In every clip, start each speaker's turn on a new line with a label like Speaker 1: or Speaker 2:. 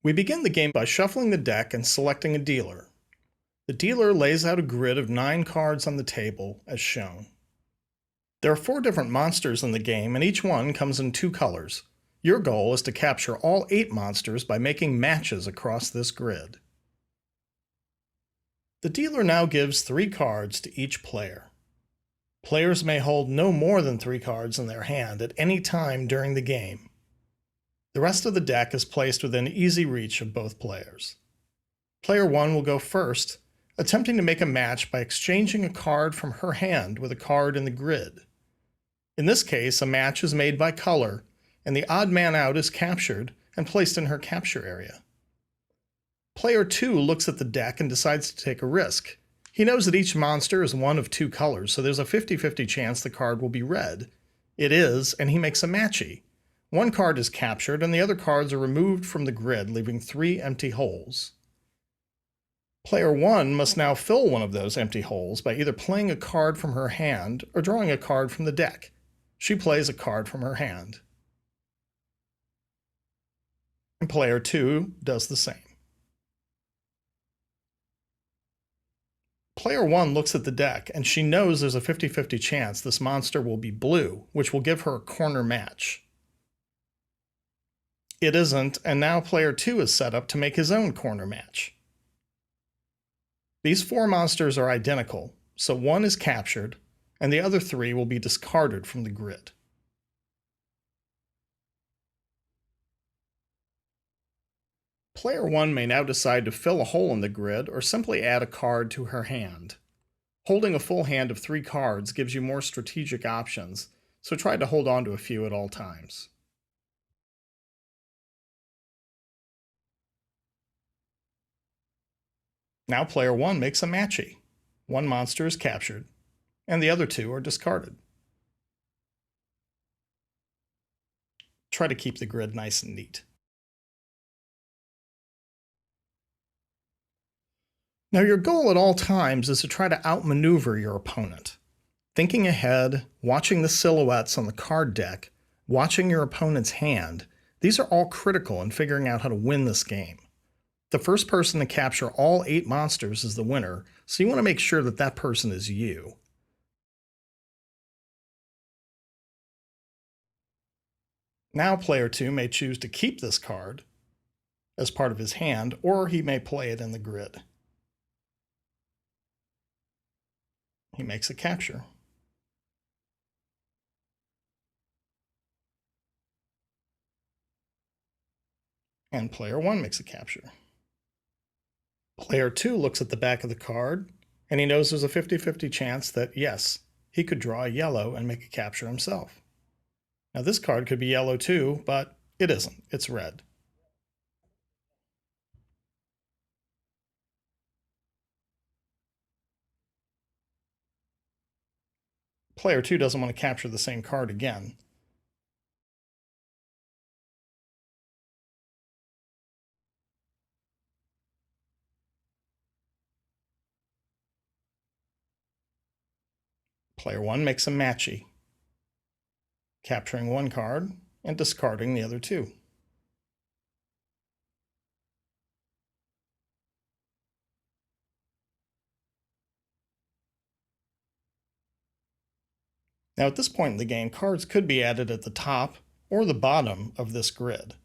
Speaker 1: We begin the game by shuffling the deck and selecting a dealer. The dealer lays out a grid of 9 cards on the table, as shown. There are 4 different monsters in the game, and each one comes in 2 colors. Your goal is to capture all 8 monsters by making matches across this grid. The dealer now gives 3 cards to each player. Players may hold no more than 3 cards in their hand at any time during the game. The rest of the deck is placed within easy reach of both players. Player 1 will go first, attempting to make a match by exchanging a card from her hand with a card in the grid. In this case, a match is made by color, and the odd man out is captured and placed in her capture area. Player 2 looks at the deck and decides to take a risk. He knows that each monster is one of 2 colors, so there's a 50-50 chance the card will be red. It is, and he makes a matchy. 1 card is captured, and the other cards are removed from the grid, leaving 3 empty holes. Player 1 must now fill one of those empty holes by either playing a card from her hand or drawing a card from the deck. She plays a card from her hand. And player 2 does the same. Player 1 looks at the deck, and she knows there's a 50-50 chance this monster will be blue, which will give her a corner match. It isn't, and now player 2 is set up to make his own corner match. These 4 monsters are identical, so 1 is captured, and the other 3 will be discarded from the grid. Player 1 may now decide to fill a hole in the grid or simply add a card to her hand. Holding a full hand of 3 cards gives you more strategic options, so try to hold on to a few at all times. Now player 1 makes a matchy. 1 monster is captured, and the other 2 are discarded. Try to keep the grid nice and neat. Now your goal at all times is to try to outmaneuver your opponent. Thinking ahead, watching the silhouettes on the card deck, watching your opponent's hand, these are all critical in figuring out how to win this game. The first person to capture all 8 monsters is the winner, so you want to make sure that that person is you. Now player 2 may choose to keep this card as part of his hand, or he may play it in the grid. He makes a capture. And player 1 makes a capture. Player 2 looks at the back of the card, and he knows there's a 50-50 chance that, yes, he could draw a yellow and make a capture himself. Now this card could be yellow too, but it isn't. It's red. Player 2 doesn't want to capture the same card again. Player 1 makes a matchy, capturing 1 card and discarding the other 2. Now at this point in the game, cards could be added at the top or the bottom of this grid.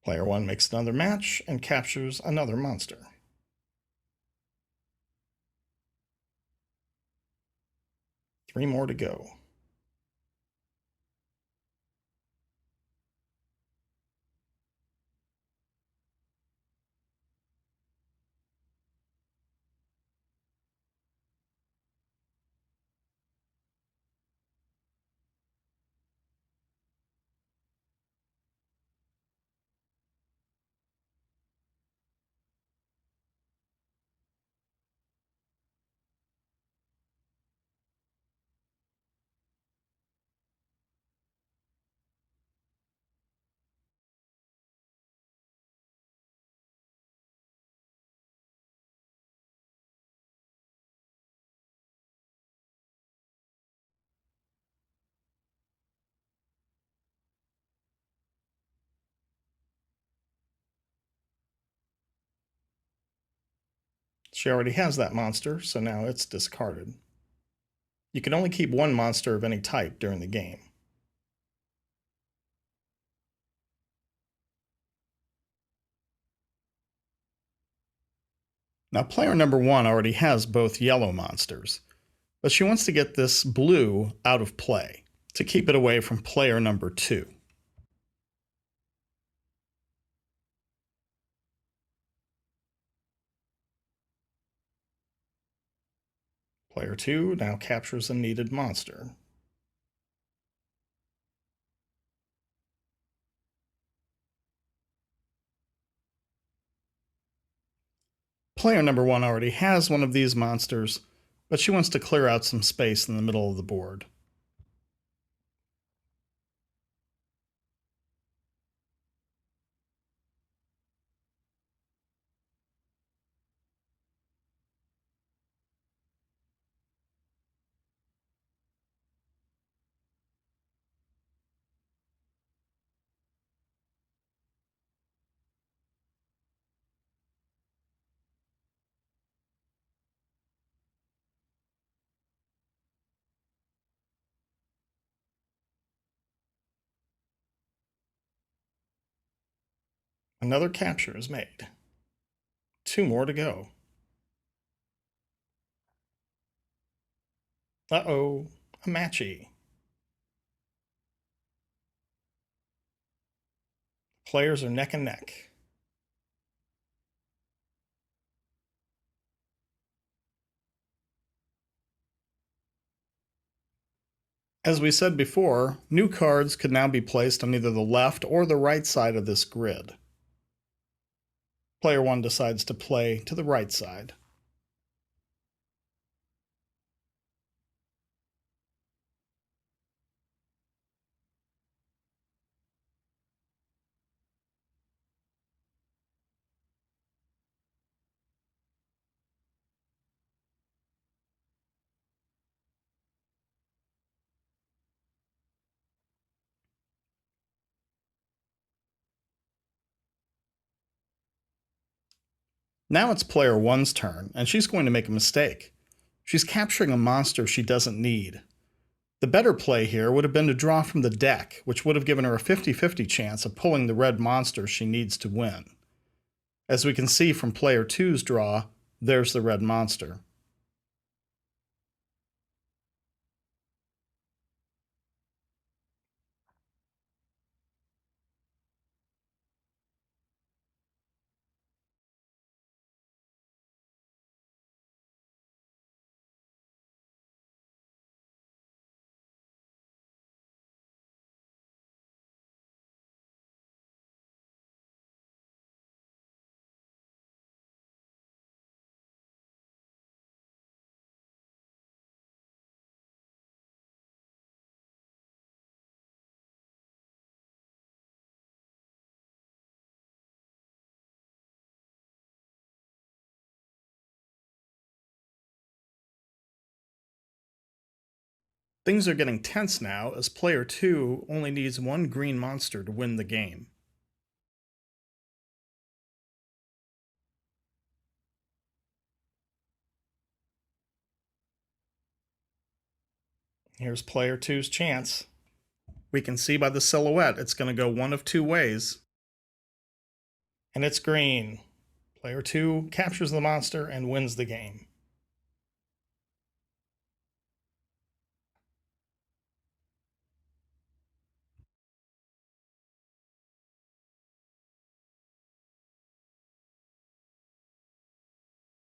Speaker 1: Player 1 makes another match and captures another monster. Three more to go. She already has that monster, so now it's discarded. You can only keep one monster of any type during the game. Now, player number 1 already has both yellow monsters, but she wants to get this blue out of play to keep it away from player number 2. Player 2 now captures a needed monster. Player number 1 already has one of these monsters, but she wants to clear out some space in the middle of the board. Another capture is made. 2 more to go. Uh-oh, a matchy. Players are neck and neck. As we said before, new cards could now be placed on either the left or the right side of this grid. Player 1 decides to play to the right side. Now it's player 1's turn, and she's going to make a mistake. She's capturing a monster she doesn't need. The better play here would have been to draw from the deck, which would have given her a 50-50 chance of pulling the red monster she needs to win. As we can see from player 2's draw, there's the red monster. Things are getting tense now as player 2 only needs one green monster to win the game. Here's player 2's chance. We can see by the silhouette it's going to go one of 2 ways. And it's green. Player 2 captures the monster and wins the game.